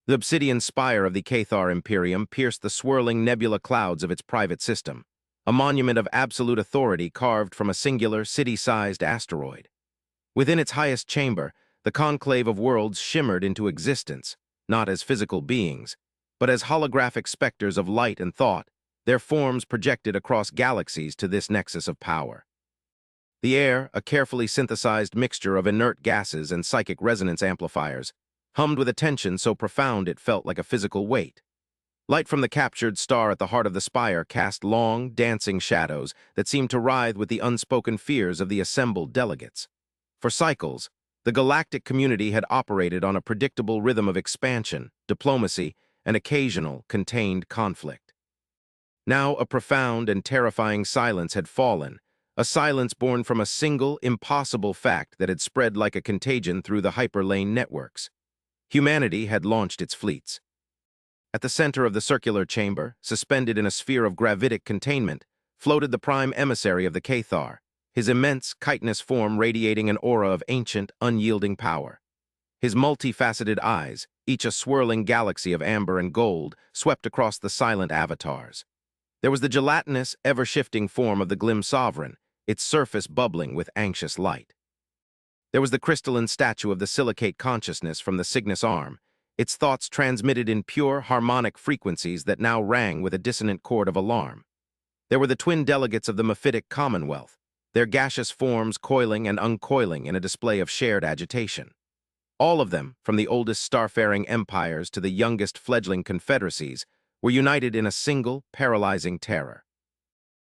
The obsidian spire of the Cathar Imperium pierced the swirling nebula clouds of its private system, a monument of absolute authority carved from a singular, city-sized asteroid. Within its highest chamber, the conclave of worlds shimmered into existence, not as physical beings, but as holographic specters of light and thought, their forms projected across galaxies to this nexus of power. The air, a carefully synthesized mixture of inert gases and psychic resonance amplifiers, hummed with a tension so profound it felt like a physical weight. Light from the captured star at the heart of the spire cast long, dancing shadows that seemed to writhe with the unspoken fears of the assembled delegates. For cycles, the galactic community had operated on a predictable rhythm of expansion, diplomacy, and occasional, contained conflict. Now a profound and terrifying silence had fallen, a silence born from a single, impossible fact that had spread like a contagion through the hyperlane networks. Humanity had launched its fleets. At the center of the circular chamber, suspended in a sphere of gravitic containment, floated the prime emissary of the Cathar, his immense, chitinous form radiating an aura of ancient, unyielding power. His multifaceted eyes, each a swirling galaxy of amber and gold, swept across the silent avatars. There was the gelatinous, ever-shifting form of the Glim Sovereign, its surface bubbling with anxious light. There was the crystalline statue of the silicate consciousness from the Cygnus arm, its thoughts transmitted in pure, harmonic frequencies that now rang with a dissonant chord of alarm. There were the twin delegates of the Mephitic Commonwealth, their gaseous forms coiling and uncoiling in a display of shared agitation. All of them, from the oldest starfaring empires to the youngest fledgling confederacies, were united in a single, paralyzing terror.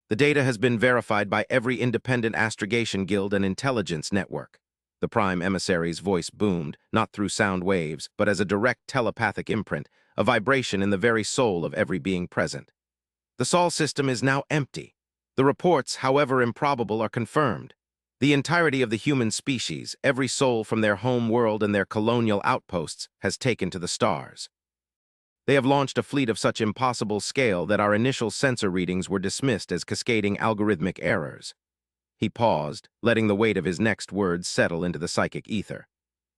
The data has been verified by every independent astrogation guild and intelligence network. The prime emissary's voice boomed, not through sound waves, but as a direct telepathic imprint, a vibration in the very soul of every being present. The Sol system is now empty. The reports, however improbable, are confirmed. The entirety of the human species, every soul from their home world and their colonial outposts, has taken to the stars. They have launched a fleet of such impossible scale that our initial sensor readings were dismissed as cascading algorithmic errors. He paused, letting the weight of his next words settle into the psychic ether.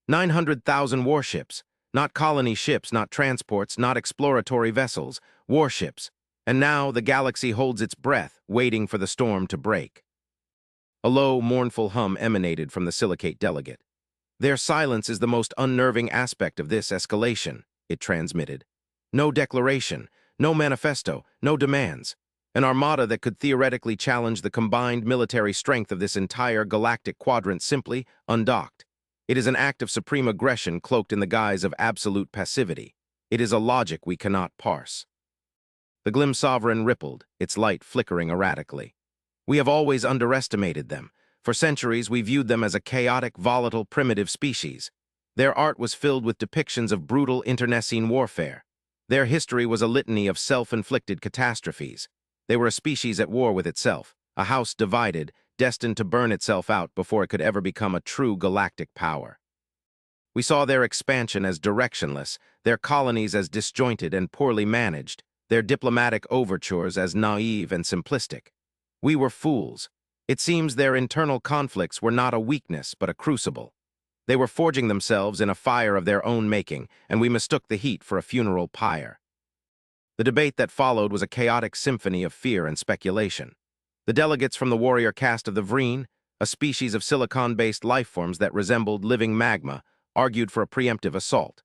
900,000 warships, not colony ships, not transports, not exploratory vessels, warships. And now the galaxy holds its breath, waiting for the storm to break. A low, mournful hum emanated from the silicate delegate. Their silence is the most unnerving aspect of this escalation, it transmitted. No declaration, no manifesto, no demands. An armada that could theoretically challenge the combined military strength of this entire galactic quadrant simply undocked. It is an act of supreme aggression cloaked in the guise of absolute passivity. It is a logic we cannot parse. The Glim Sovereign rippled, its light flickering erratically. We have always underestimated them. For centuries, we viewed them as a chaotic, volatile, primitive species. Their art was filled with depictions of brutal internecine warfare. Their history was a litany of self-inflicted catastrophes. They were a species at war with itself, a house divided, destined to burn itself out before it could ever become a true galactic power. We saw their expansion as directionless, their colonies as disjointed and poorly managed, their diplomatic overtures as naive and simplistic. We were fools. It seems their internal conflicts were not a weakness but a crucible. They were forging themselves in a fire of their own making, and we mistook the heat for a funeral pyre. The debate that followed was a chaotic symphony of fear and speculation. The delegates from the warrior caste of the Vreen, a species of silicon-based lifeforms that resembled living magma, argued for a preemptive assault.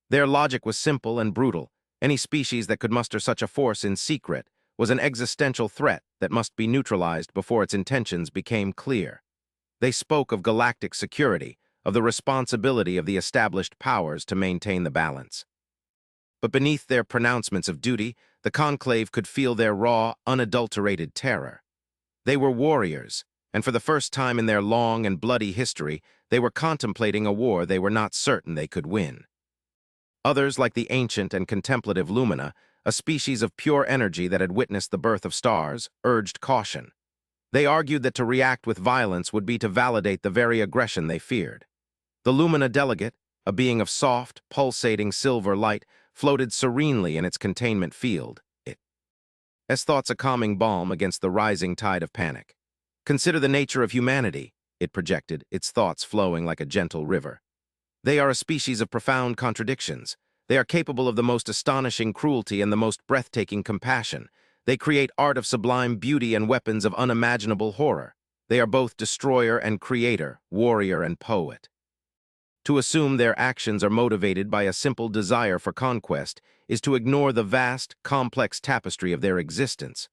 Their logic was simple and brutal. Any species that could muster such a force in secret was an existential threat that must be neutralized before its intentions became clear. They spoke of galactic security, of the responsibility of the established powers to maintain the balance. But beneath their pronouncements of duty, the conclave could feel their raw, unadulterated terror. They were warriors, and for the first time in their long and bloody history, they were contemplating a war they were not certain they could win. Others, like the ancient and contemplative Lumina, a species of pure energy that had witnessed the birth of stars, urged caution. They argued that to react with violence would be to validate the very aggression they feared. The Lumina delegate, a being of soft, pulsating silver light, floated serenely in its containment field, as thoughts a calming balm against the rising tide of panic. Consider the nature of humanity, it projected, its thoughts flowing like a gentle river. They are a species of profound contradictions, They are capable of the most astonishing cruelty and the most breathtaking compassion. They create art of sublime beauty and weapons of unimaginable horror. They are both destroyer and creator, warrior and poet. To assume their actions are motivated by a simple desire for conquest is to ignore the vast, complex tapestry of their existence.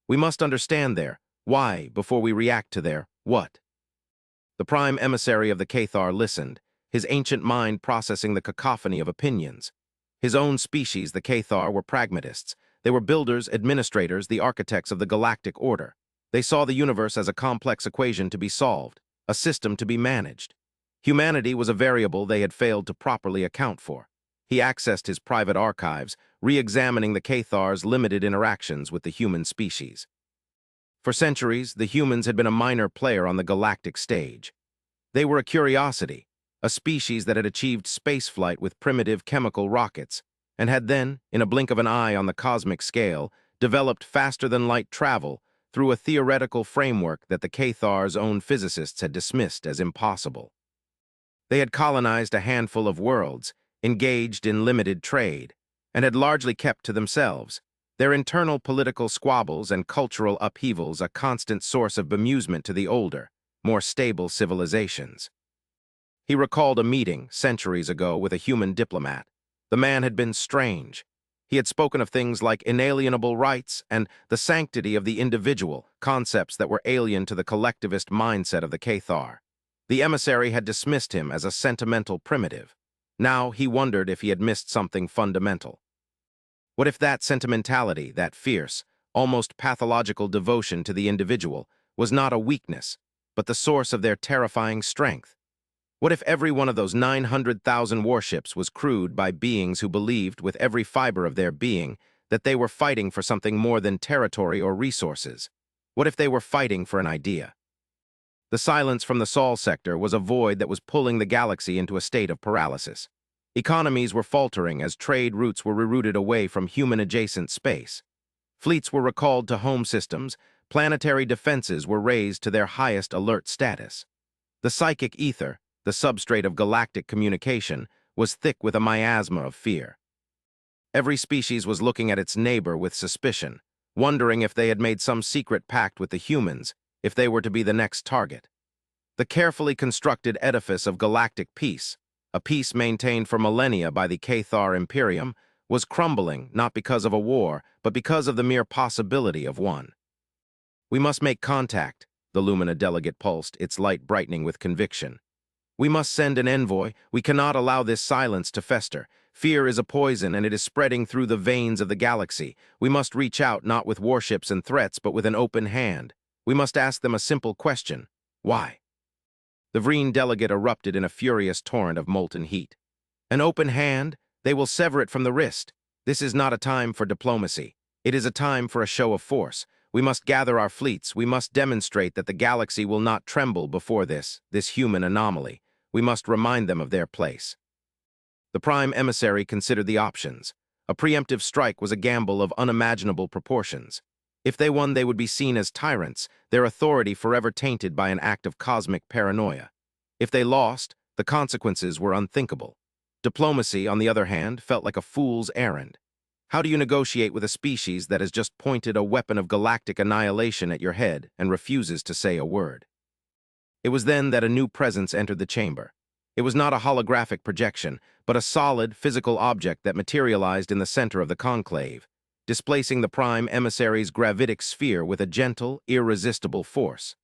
We must understand their why before we react to their what. The prime emissary of the Cathar listened, his ancient mind processing the cacophony of opinions. His own species, the Cathar, were pragmatists. They were builders, administrators, the architects of the galactic order. They saw the universe as a complex equation to be solved, a system to be managed. Humanity was a variable they had failed to properly account for. He accessed his private archives, re-examining the Cathar's limited interactions with the human species. For centuries, the humans had been a minor player on the galactic stage. They were a curiosity, a species that had achieved spaceflight with primitive chemical rockets, and had then, in a blink of an eye on the cosmic scale, developed faster-than-light travel through a theoretical framework that the Cathar's own physicists had dismissed as impossible. They had colonized a handful of worlds, engaged in limited trade, and had largely kept to themselves, their internal political squabbles and cultural upheavals a constant source of bemusement to the older, more stable civilizations. He recalled a meeting centuries ago with a human diplomat. The man had been strange. He had spoken of things like inalienable rights and the sanctity of the individual, concepts that were alien to the collectivist mindset of the Cathar. The emissary had dismissed him as a sentimental primitive. Now he wondered if he had missed something fundamental. What if that sentimentality, that fierce, almost pathological devotion to the individual, was not a weakness, but the source of their terrifying strength? What if every one of those 900,000 warships was crewed by beings who believed with every fiber of their being that they were fighting for something more than territory or resources? What if they were fighting for an idea? The silence from the Sol sector was a void that was pulling the galaxy into a state of paralysis. Economies were faltering as trade routes were rerouted away from human-adjacent space. Fleets were recalled to home systems, planetary defenses were raised to their highest alert status. The psychic ether, the substrate of galactic communication, was thick with a miasma of fear. Every species was looking at its neighbor with suspicion, wondering if they had made some secret pact with the humans, if they were to be the next target. The carefully constructed edifice of galactic peace, a peace maintained for millennia by the Cathar Imperium, was crumbling not because of a war, but because of the mere possibility of one. "We must make contact," the Lumina delegate pulsed, its light brightening with conviction. "We must send an envoy. We cannot allow this silence to fester. Fear is a poison, and it is spreading through the veins of the galaxy. We must reach out not with warships and threats, but with an open hand. We must ask them a simple question. Why?" The Vreen delegate erupted in a furious torrent of molten heat. "An open hand? They will sever it from the wrist. This is not a time for diplomacy. It is a time for a show of force. We must gather our fleets. We must demonstrate that the galaxy will not tremble before this human anomaly. We must remind them of their place." The prime emissary considered the options. A preemptive strike was a gamble of unimaginable proportions. If they won, they would be seen as tyrants, their authority forever tainted by an act of cosmic paranoia. If they lost, the consequences were unthinkable. Diplomacy, on the other hand, felt like a fool's errand. How do you negotiate with a species that has just pointed a weapon of galactic annihilation at your head and refuses to say a word? It was then that a new presence entered the chamber. It was not a holographic projection, but a solid, physical object that materialized in the center of the conclave, displacing the prime emissary's gravitic sphere with a gentle, irresistible force.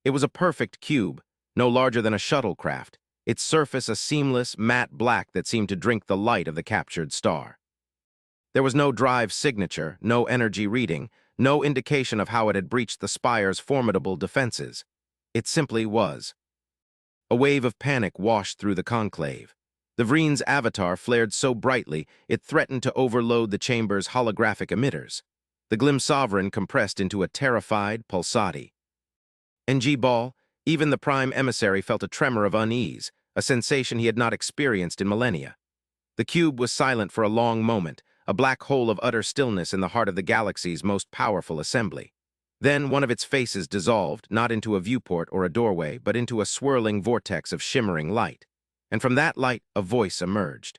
It was a perfect cube, no larger than a shuttlecraft, its surface a seamless, matte black that seemed to drink the light of the captured star. There was no drive signature, no energy reading, no indication of how it had breached the spire's formidable defenses. It simply was. A wave of panic washed through the conclave. The Vreen's avatar flared so brightly it threatened to overload the chamber's holographic emitters. The Glim Sovereign compressed into a terrified pulsati. NG Ball, even the prime emissary felt a tremor of unease, a sensation he had not experienced in millennia. The cube was silent for a long moment, a black hole of utter stillness in the heart of the galaxy's most powerful assembly. Then one of its faces dissolved, not into a viewport or a doorway, but into a swirling vortex of shimmering light. And from that light, a voice emerged.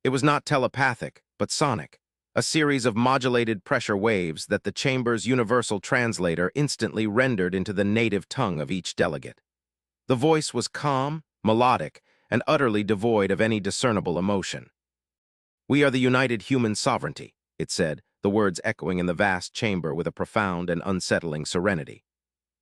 It was not telepathic, but sonic, a series of modulated pressure waves that the chamber's universal translator instantly rendered into the native tongue of each delegate. The voice was calm, melodic, and utterly devoid of any discernible emotion. "We are the united human sovereignty," it said, the words echoing in the vast chamber with a profound and unsettling serenity.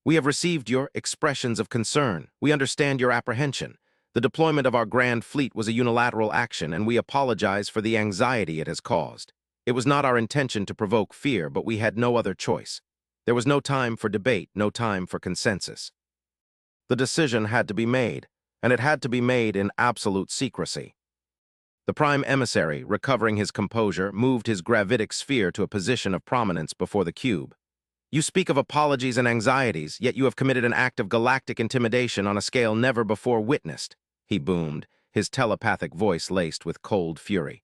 "We have received your expressions of concern. We understand your apprehension. The deployment of our grand fleet was a unilateral action, and we apologize for the anxiety it has caused. It was not our intention to provoke fear, but we had no other choice. There was no time for debate, no time for consensus. The decision had to be made, and it had to be made in absolute secrecy." The prime emissary, recovering his composure, moved his gravitic sphere to a position of prominence before the cube. "You speak of apologies and anxieties, yet you have committed an act of galactic intimidation on a scale never before witnessed," he boomed, his telepathic voice laced with cold fury.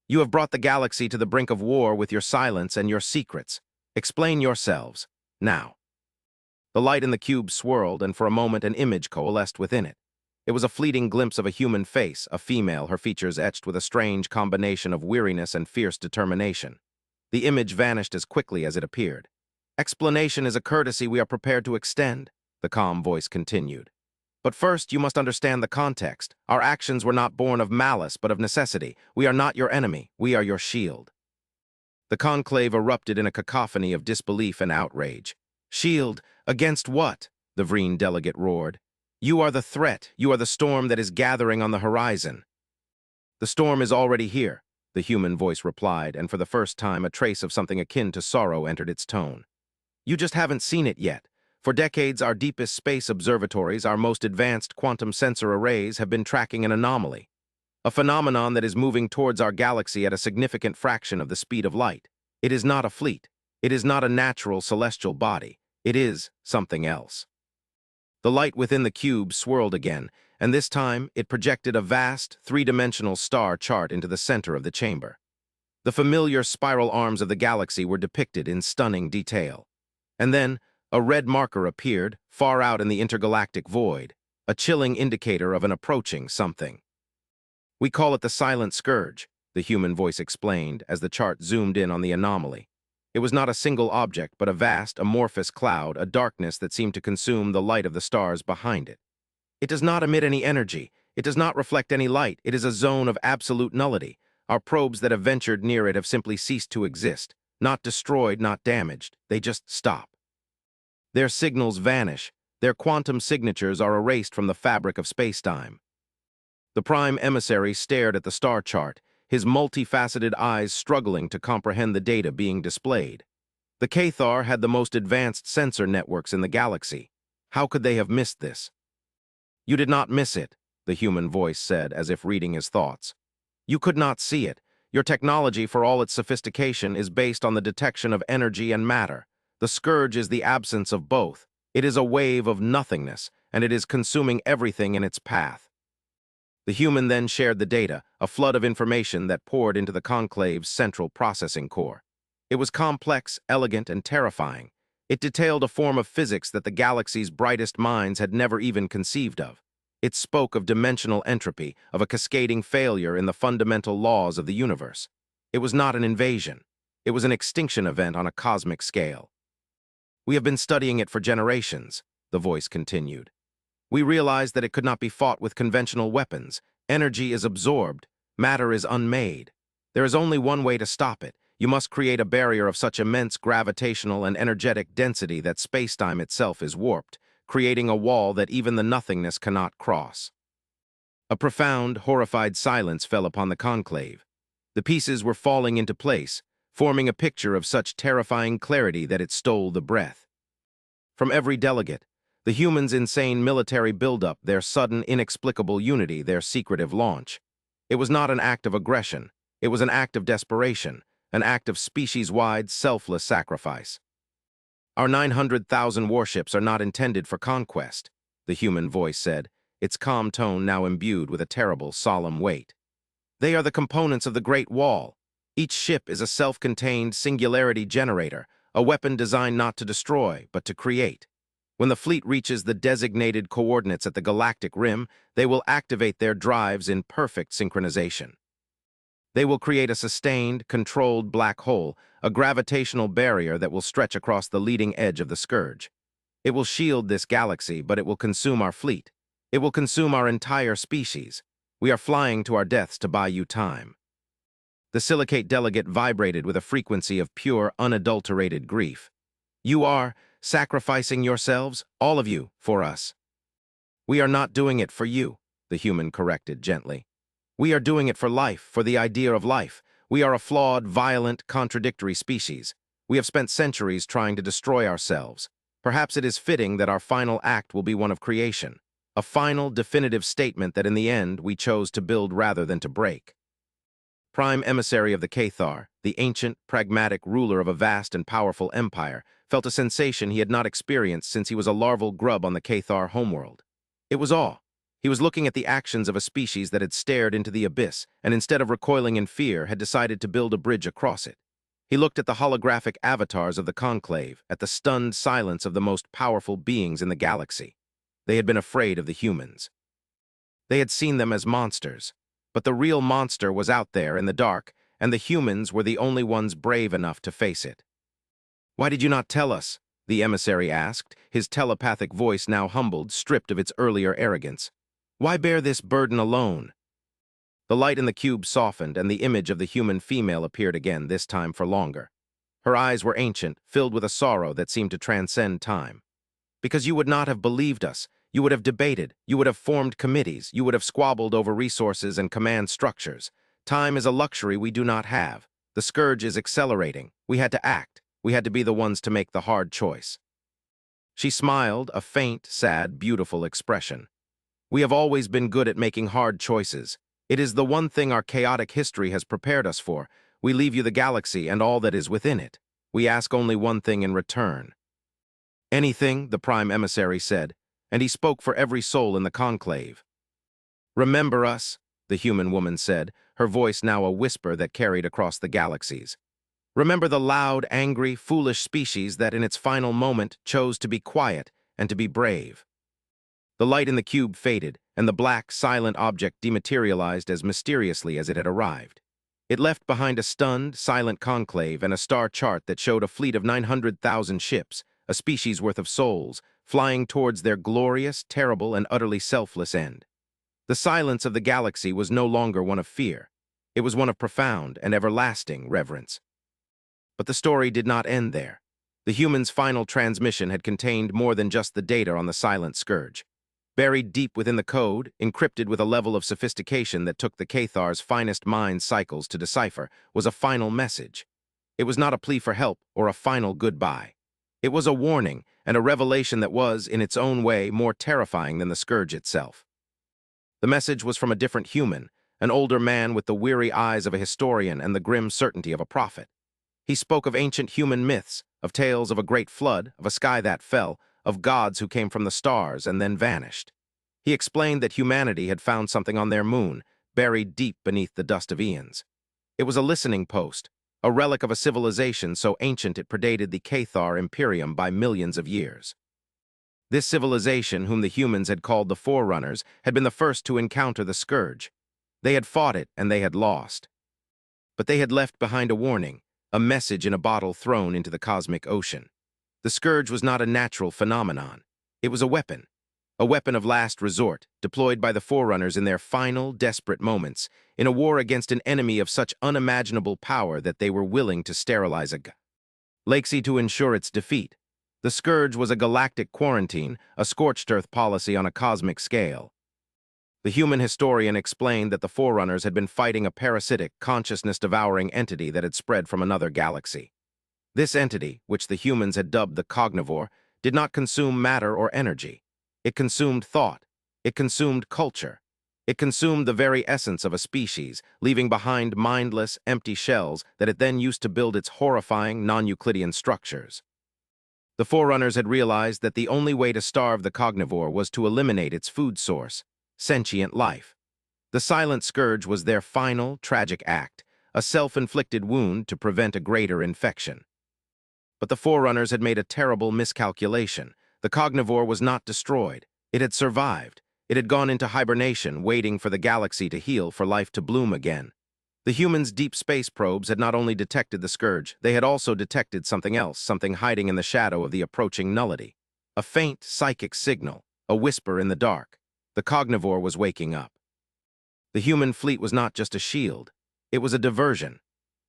"You have brought the galaxy to the brink of war with your silence and your secrets. Explain yourselves, now." The light in the cube swirled, and for a moment an image coalesced within it. It was a fleeting glimpse of a human face, a female, her features etched with a strange combination of weariness and fierce determination. The image vanished as quickly as it appeared. "Explanation is a courtesy we are prepared to extend," the calm voice continued. "But first, you must understand the context. Our actions were not born of malice, but of necessity. We are not your enemy. We are your shield." The conclave erupted in a cacophony of disbelief and outrage. "Shield? Against what?" the Vreen delegate roared. "You are the threat. You are the storm that is gathering on the horizon." "The storm is already here," the human voice replied, and for the first time a trace of something akin to sorrow entered its tone. "You just haven't seen it yet. For decades, our deepest space observatories, our most advanced quantum sensor arrays, have been tracking an anomaly, a phenomenon that is moving towards our galaxy at a significant fraction of the speed of light. It is not a fleet. It is not a natural celestial body. It is something else." The light within the cube swirled again, and this time it projected a vast, three-dimensional star chart into the center of the chamber. The familiar spiral arms of the galaxy were depicted in stunning detail. And then, a red marker appeared, far out in the intergalactic void, a chilling indicator of an approaching something. "We call it the Silent Scourge," the human voice explained as the chart zoomed in on the anomaly. It was not a single object, but a vast, amorphous cloud, a darkness that seemed to consume the light of the stars behind it. "It does not emit any energy. It does not reflect any light. It is a zone of absolute nullity. Our probes that have ventured near it have simply ceased to exist. Not destroyed, not damaged. They just stop. Their signals vanish. Their quantum signatures are erased from the fabric of spacetime." The prime emissary stared at the star chart, his multifaceted eyes struggling to comprehend the data being displayed. The Cathar had the most advanced sensor networks in the galaxy. How could they have missed this? "You did not miss it," the human voice said, as if reading his thoughts. "You could not see it. Your technology, for all its sophistication, is based on the detection of energy and matter. The scourge is the absence of both. It is a wave of nothingness, and it is consuming everything in its path." The human then shared the data, a flood of information that poured into the conclave's central processing core. It was complex, elegant, and terrifying. It detailed a form of physics that the galaxy's brightest minds had never even conceived of. It spoke of dimensional entropy, of a cascading failure in the fundamental laws of the universe. It was not an invasion. It was an extinction event on a cosmic scale. "We have been studying it for generations," the voice continued. "We realized that it could not be fought with conventional weapons. Energy is absorbed. Matter is unmade. There is only one way to stop it. You must create a barrier of such immense gravitational and energetic density that spacetime itself is warped, creating a wall that even the nothingness cannot cross." A profound, horrified silence fell upon the conclave. The pieces were falling into place, forming a picture of such terrifying clarity that it stole the breath. From every delegate, the humans' insane military buildup, their sudden, inexplicable unity, their secretive launch. It was not an act of aggression. It was an act of desperation, an act of species-wide, selfless sacrifice. "Our 900,000 warships are not intended for conquest," the human voice said, its calm tone now imbued with a terrible, solemn weight. "They are the components of the Great Wall. Each ship is a self-contained singularity generator, a weapon designed not to destroy, but to create. When the fleet reaches the designated coordinates at the galactic rim, they will activate their drives in perfect synchronization." They will create a sustained, controlled black hole, a gravitational barrier that will stretch across the leading edge of the scourge. It will shield this galaxy, but it will consume our fleet. It will consume our entire species. We are flying to our deaths to buy you time. The silicate delegate vibrated with a frequency of pure, unadulterated grief. You are sacrificing yourselves, all of you, for us. We are not doing it for you, the human corrected gently. We are doing it for life, for the idea of life. We are a flawed, violent, contradictory species. We have spent centuries trying to destroy ourselves. Perhaps it is fitting that our final act will be one of creation, a final, definitive statement that in the end we chose to build rather than to break. Prime emissary of the Cathar, the ancient, pragmatic ruler of a vast and powerful empire, felt a sensation he had not experienced since he was a larval grub on the Cathar homeworld. It was awe. He was looking at the actions of a species that had stared into the abyss and instead of recoiling in fear had decided to build a bridge across it. He looked at the holographic avatars of the conclave, at the stunned silence of the most powerful beings in the galaxy. They had been afraid of the humans. They had seen them as monsters, but the real monster was out there in the dark, and the humans were the only ones brave enough to face it. "Why did you not tell us?" the emissary asked, his telepathic voice now humbled, stripped of its earlier arrogance. "Why bear this burden alone?" The light in the cube softened, and the image of the human female appeared again, this time for longer. Her eyes were ancient, filled with a sorrow that seemed to transcend time. "Because you would not have believed us. You would have debated. You would have formed committees. You would have squabbled over resources and command structures. Time is a luxury we do not have. The scourge is accelerating. We had to act. We had to be the ones to make the hard choice." She smiled, a faint, sad, beautiful expression. "We have always been good at making hard choices. It is the one thing our chaotic history has prepared us for. We leave you the galaxy and all that is within it. We ask only one thing in return." "Anything," the Prime Emissary said, and he spoke for every soul in the conclave. "Remember us," the human woman said, her voice now a whisper that carried across the galaxies. "Remember the loud, angry, foolish species that in its final moment chose to be quiet and to be brave." The light in the cube faded, and the black, silent object dematerialized as mysteriously as it had arrived. It left behind a stunned, silent conclave and a star chart that showed a fleet of 900,000 ships, a species worth of souls, flying towards their glorious, terrible, and utterly selfless end. The silence of the galaxy was no longer one of fear. It was one of profound and everlasting reverence. But the story did not end there. The humans' final transmission had contained more than just the data on the silent scourge. Buried deep within the code, encrypted with a level of sophistication that took the Cathar's finest mind cycles to decipher, was a final message. It was not a plea for help or a final goodbye. It was a warning and a revelation that was, in its own way, more terrifying than the scourge itself. The message was from a different human, an older man with the weary eyes of a historian and the grim certainty of a prophet. He spoke of ancient human myths, of tales of a great flood, of a sky that fell, of gods who came from the stars and then vanished. He explained that humanity had found something on their moon, buried deep beneath the dust of eons. It was a listening post, a relic of a civilization so ancient it predated the Cathar Imperium by millions of years. This civilization, whom the humans had called the Forerunners, had been the first to encounter the scourge. They had fought it and they had lost. But they had left behind a warning, a message in a bottle thrown into the cosmic ocean. The scourge was not a natural phenomenon. It was a weapon of last resort, deployed by the Forerunners in their final, desperate moments, in a war against an enemy of such unimaginable power that they were willing to sterilize a galaxy to ensure its defeat. The scourge was a galactic quarantine, a scorched earth policy on a cosmic scale. The human historian explained that the Forerunners had been fighting a parasitic, consciousness-devouring entity that had spread from another galaxy. This entity, which the humans had dubbed the Cognivore, did not consume matter or energy. It consumed thought. It consumed culture. It consumed the very essence of a species, leaving behind mindless, empty shells that it then used to build its horrifying, non-Euclidean structures. The Forerunners had realized that the only way to starve the Cognivore was to eliminate its food source, sentient life. The silent scourge was their final, tragic act, a self-inflicted wound to prevent a greater infection. But the Forerunners had made a terrible miscalculation. The Cognivore was not destroyed. It had survived. It had gone into hibernation, waiting for the galaxy to heal, for life to bloom again. The humans' deep space probes had not only detected the scourge, they had also detected something else, something hiding in the shadow of the approaching nullity. A faint psychic signal, a whisper in the dark. The cognivore was waking up. The human fleet was not just a shield. It was a diversion.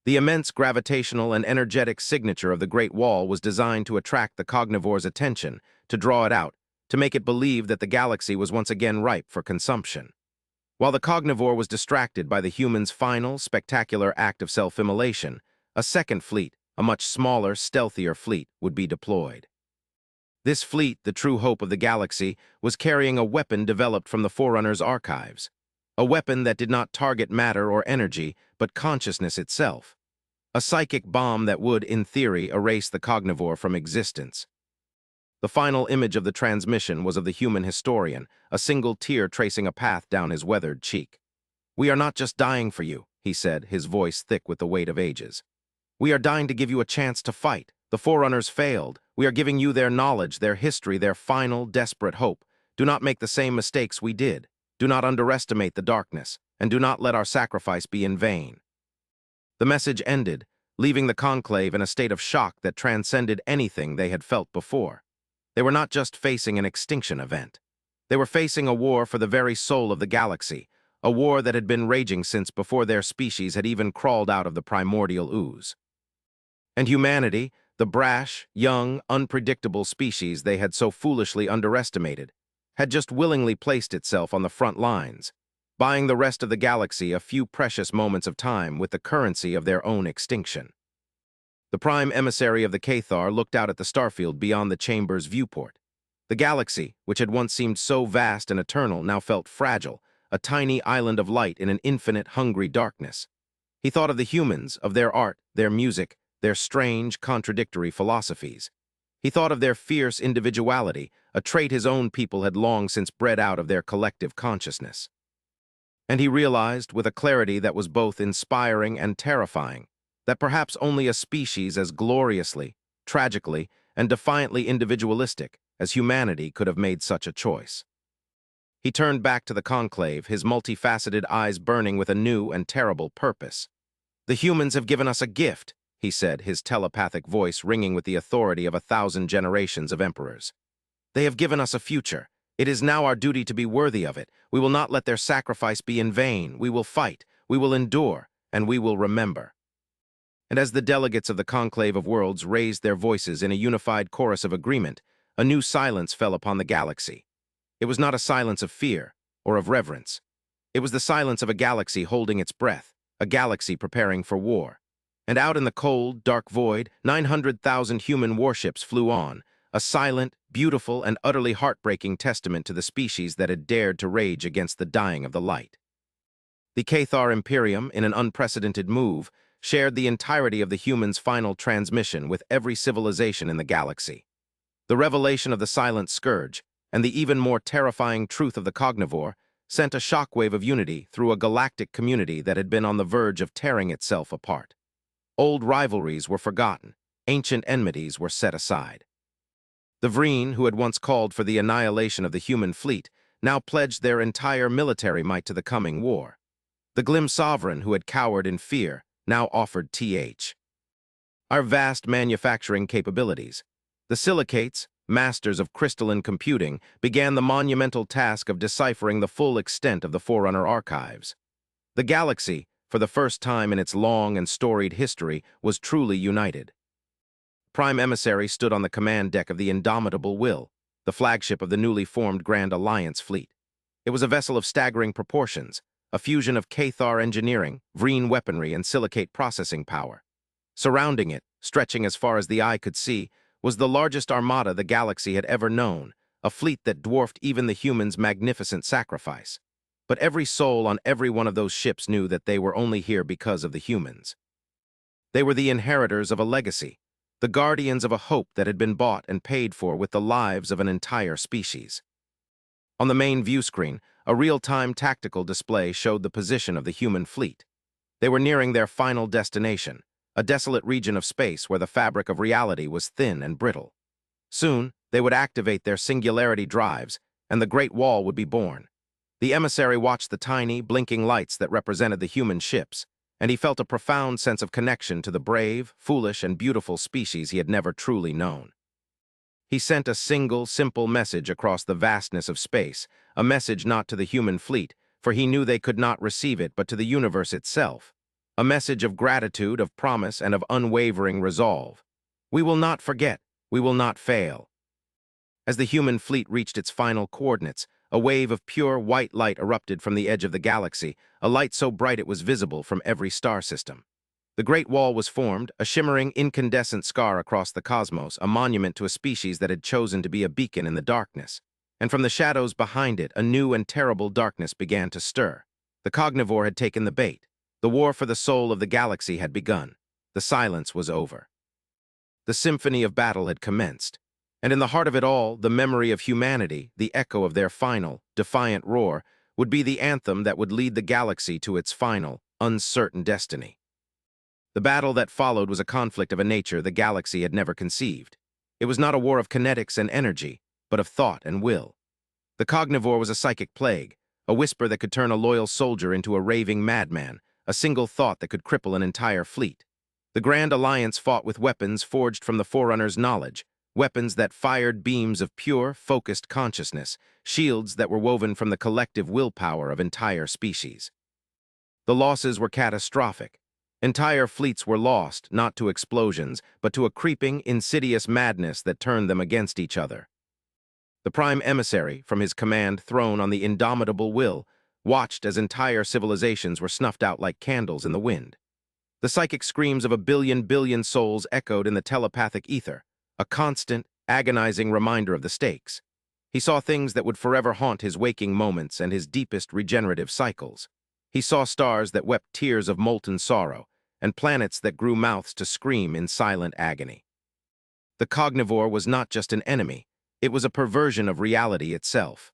The immense gravitational and energetic signature of the Great Wall was designed to attract the cognivore's attention, to draw it out, to make it believe that the galaxy was once again ripe for consumption. While the cognivore was distracted by the human's final, spectacular act of self-immolation, a second fleet, a much smaller, stealthier fleet, would be deployed. This fleet, the true hope of the galaxy, was carrying a weapon developed from the Forerunner's archives. A weapon that did not target matter or energy, but consciousness itself. A psychic bomb that would, in theory, erase the cognivore from existence. The final image of the transmission was of the human historian, a single tear tracing a path down his weathered cheek. "We are not just dying for you," he said, his voice thick with the weight of ages. "We are dying to give you a chance to fight. The Forerunners failed. We are giving you their knowledge, their history, their final, desperate hope. Do not make the same mistakes we did. Do not underestimate the darkness, and do not let our sacrifice be in vain." The message ended, leaving the conclave in a state of shock that transcended anything they had felt before. They were not just facing an extinction event. They were facing a war for the very soul of the galaxy, a war that had been raging since before their species had even crawled out of the primordial ooze. And humanity, the brash, young, unpredictable species they had so foolishly underestimated, had just willingly placed itself on the front lines, buying the rest of the galaxy a few precious moments of time with the currency of their own extinction. The prime emissary of the Cathar looked out at the starfield beyond the chamber's viewport. The galaxy, which had once seemed so vast and eternal, now felt fragile, a tiny island of light in an infinite, hungry darkness. He thought of the humans, of their art, their music, their strange, contradictory philosophies. He thought of their fierce individuality, a trait his own people had long since bred out of their collective consciousness. And he realized, with a clarity that was both inspiring and terrifying, that perhaps only a species as gloriously, tragically, and defiantly individualistic as humanity could have made such a choice. He turned back to the conclave, his multifaceted eyes burning with a new and terrible purpose. "The humans have given us a gift," he said, his telepathic voice ringing with the authority of 1,000 generations of emperors. "They have given us a future. It is now our duty to be worthy of it. We will not let their sacrifice be in vain. We will fight, we will endure, and we will remember." And as the delegates of the Conclave of Worlds raised their voices in a unified chorus of agreement, a new silence fell upon the galaxy. It was not a silence of fear or of reverence. It was the silence of a galaxy holding its breath, a galaxy preparing for war. And out in the cold, dark void, 900,000 human warships flew on, a silent, beautiful, and utterly heartbreaking testament to the species that had dared to rage against the dying of the light. The Cathar Imperium, in an unprecedented move, shared the entirety of the humans' final transmission with every civilization in the galaxy. The revelation of the silent scourge, and the even more terrifying truth of the cognivore, sent a shockwave of unity through a galactic community that had been on the verge of tearing itself apart. Old rivalries were forgotten, ancient enmities were set aside. The Vreen, who had once called for the annihilation of the human fleet, now pledged their entire military might to the coming war. The Glim Sovereign, who had cowered in fear, now offered our vast manufacturing capabilities. The Silicates, masters of crystalline computing, began the monumental task of deciphering the full extent of the Forerunner archives. The galaxy, for the first time in its long and storied history, was truly united. Prime Emissary stood on the command deck of the Indomitable Will, the flagship of the newly formed Grand Alliance fleet. It was a vessel of staggering proportions, a fusion of Cathar engineering, Vreen weaponry, and Silicate processing power. Surrounding it, stretching as far as the eye could see, was the largest armada the galaxy had ever known, a fleet that dwarfed even the humans' magnificent sacrifice. But every soul on every one of those ships knew that they were only here because of the humans. They were the inheritors of a legacy, the guardians of a hope that had been bought and paid for with the lives of an entire species. On the main view screen, a real-time tactical display showed the position of the human fleet. They were nearing their final destination, a desolate region of space where the fabric of reality was thin and brittle. Soon, they would activate their singularity drives, and the Great Wall would be born. The emissary watched the tiny, blinking lights that represented the human ships, and he felt a profound sense of connection to the brave, foolish, and beautiful species he had never truly known. He sent a single, simple message across the vastness of space, a message not to the human fleet, for he knew they could not receive it, but to the universe itself. A message of gratitude, of promise, and of unwavering resolve. We will not forget. We will not fail. As the human fleet reached its final coordinates, a wave of pure white light erupted from the edge of the galaxy, a light so bright it was visible from every star system. The Great Wall was formed, a shimmering, incandescent scar across the cosmos, a monument to a species that had chosen to be a beacon in the darkness. And from the shadows behind it, a new and terrible darkness began to stir. The cognivore had taken the bait. The war for the soul of the galaxy had begun. The silence was over. The symphony of battle had commenced. And in the heart of it all, the memory of humanity, the echo of their final, defiant roar, would be the anthem that would lead the galaxy to its final, uncertain destiny. The battle that followed was a conflict of a nature the galaxy had never conceived. It was not a war of kinetics and energy, but of thought and will. The cognivore was a psychic plague, a whisper that could turn a loyal soldier into a raving madman, a single thought that could cripple an entire fleet. The Grand Alliance fought with weapons forged from the Forerunner's knowledge, weapons that fired beams of pure, focused consciousness, shields that were woven from the collective willpower of entire species. The losses were catastrophic. Entire fleets were lost, not to explosions, but to a creeping, insidious madness that turned them against each other. The Prime Emissary, from his command throne on the indomitable will, watched as entire civilizations were snuffed out like candles in the wind. The psychic screams of a billion souls echoed in the telepathic ether, a constant, agonizing reminder of the stakes. He saw things that would forever haunt his waking moments and his deepest regenerative cycles. He saw stars that wept tears of molten sorrow, and planets that grew mouths to scream in silent agony. The cognivore was not just an enemy, it was a perversion of reality itself.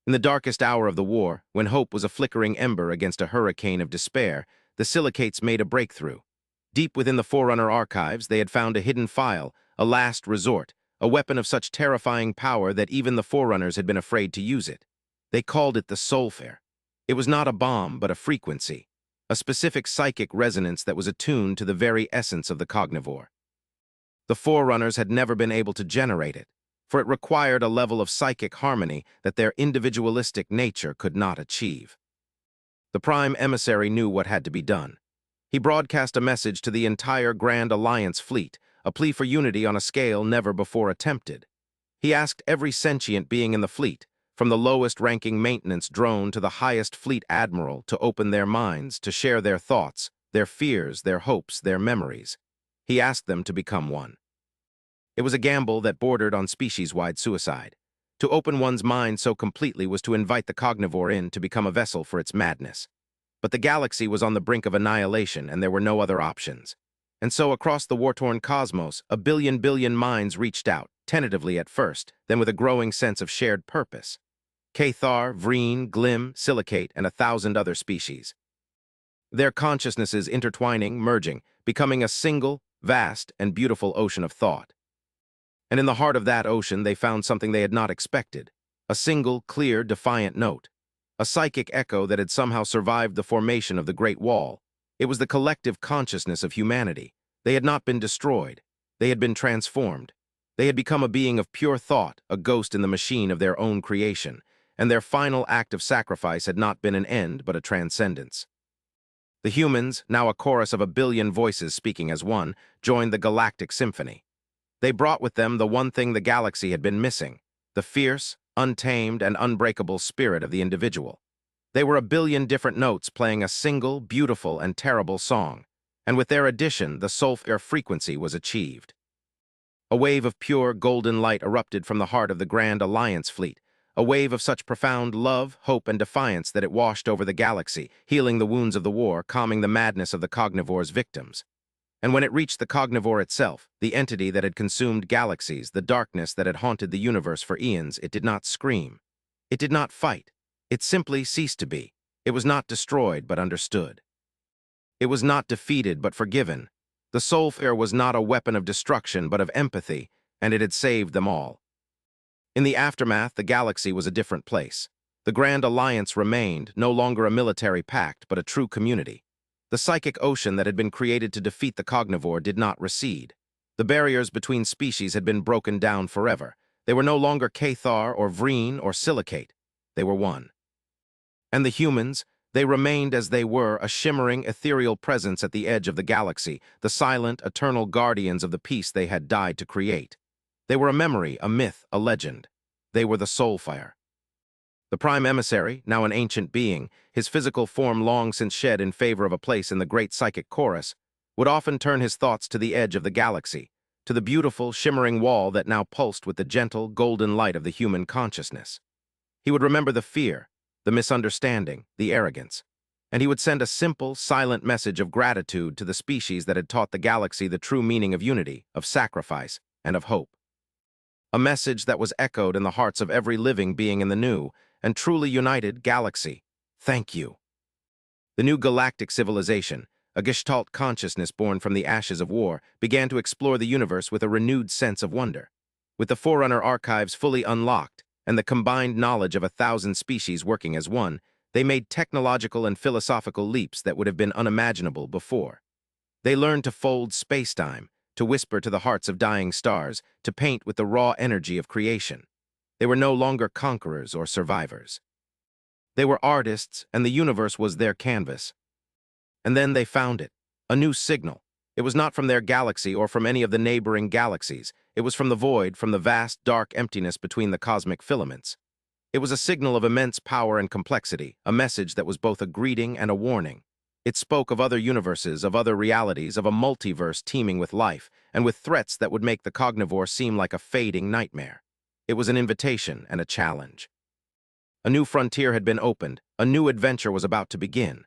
In the darkest hour of the war, when hope was a flickering ember against a hurricane of despair, the silicates made a breakthrough. Deep within the Forerunner archives, they had found a hidden file, a last resort, a weapon of such terrifying power that even the Forerunners had been afraid to use it. They called it the Soulfare. It was not a bomb, but a frequency, a specific psychic resonance that was attuned to the very essence of the cognivore. The Forerunners had never been able to generate it, for it required a level of psychic harmony that their individualistic nature could not achieve. The Prime Emissary knew what had to be done. He broadcast a message to the entire Grand Alliance fleet, a plea for unity on a scale never before attempted. He asked every sentient being in the fleet, from the lowest-ranking maintenance drone to the highest fleet admiral, to open their minds, to share their thoughts, their fears, their hopes, their memories. He asked them to become one. It was a gamble that bordered on species-wide suicide. To open one's mind so completely was to invite the cognivore in to become a vessel for its madness. But the galaxy was on the brink of annihilation, and there were no other options. And so across the war-torn cosmos, a billion minds reached out, tentatively at first, then with a growing sense of shared purpose. Cathar, Vreen, Glim, Silicate, and 1,000 other species. Their consciousnesses intertwining, merging, becoming a single, vast, and beautiful ocean of thought. And in the heart of that ocean they found something they had not expected, a single, clear, defiant note, a psychic echo that had somehow survived the formation of the Great Wall. It was the collective consciousness of humanity. They had not been destroyed. They had been transformed. They had become a being of pure thought, a ghost in the machine of their own creation, and their final act of sacrifice had not been an end, but a transcendence. The humans, now a chorus of 1 billion voices speaking as one, joined the Galactic Symphony. They brought with them the one thing the galaxy had been missing, the fierce, untamed, and unbreakable spirit of the individual. They were 1 billion different notes playing a single, beautiful, and terrible song, and with their addition, the Soulfare frequency was achieved. A wave of pure, golden light erupted from the heart of the Grand Alliance fleet, a wave of such profound love, hope, and defiance that it washed over the galaxy, healing the wounds of the war, calming the madness of the cognivore's victims. And when it reached the cognivore itself, the entity that had consumed galaxies, the darkness that had haunted the universe for eons, it did not scream. It did not fight. It simply ceased to be. It was not destroyed, but understood. It was not defeated, but forgiven. The Soulfare was not a weapon of destruction, but of empathy, and it had saved them all. In the aftermath, the galaxy was a different place. The Grand Alliance remained, no longer a military pact, but a true community. The psychic ocean that had been created to defeat the cognivore did not recede. The barriers between species had been broken down forever. They were no longer Cathar or Vreen or Silicate. They were one. And the humans, they remained as they were, a shimmering, ethereal presence at the edge of the galaxy, the silent, eternal guardians of the peace they had died to create. They were a memory, a myth, a legend. They were the Soulfire. The prime emissary, now an ancient being, his physical form long since shed in favor of a place in the great psychic chorus, would often turn his thoughts to the edge of the galaxy, to the beautiful, shimmering wall that now pulsed with the gentle, golden light of the human consciousness. He would remember the fear, the misunderstanding, the arrogance, and he would send a simple, silent message of gratitude to the species that had taught the galaxy the true meaning of unity, of sacrifice, and of hope. A message that was echoed in the hearts of every living being in the new and truly united galaxy. Thank you. The new galactic civilization, a Gestalt consciousness born from the ashes of war, began to explore the universe with a renewed sense of wonder. With the Forerunner archives fully unlocked and the combined knowledge of 1,000 species working as one, they made technological and philosophical leaps that would have been unimaginable before. They learned to fold space-time, to whisper to the hearts of dying stars, to paint with the raw energy of creation. They were no longer conquerors or survivors. They were artists, and the universe was their canvas. And then they found it, a new signal. It was not from their galaxy or from any of the neighboring galaxies. It was from the void, from the vast, dark emptiness between the cosmic filaments. It was a signal of immense power and complexity, a message that was both a greeting and a warning. It spoke of other universes, of other realities, of a multiverse teeming with life, and with threats that would make the cognivore seem like a fading nightmare. It was an invitation and a challenge. A new frontier had been opened, a new adventure was about to begin.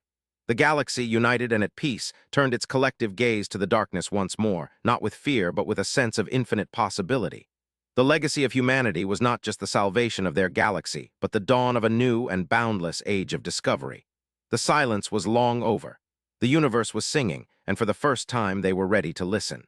The galaxy, united and at peace, turned its collective gaze to the darkness once more, not with fear, but with a sense of infinite possibility. The legacy of humanity was not just the salvation of their galaxy, but the dawn of a new and boundless age of discovery. The silence was long over. The universe was singing, and for the first time they were ready to listen.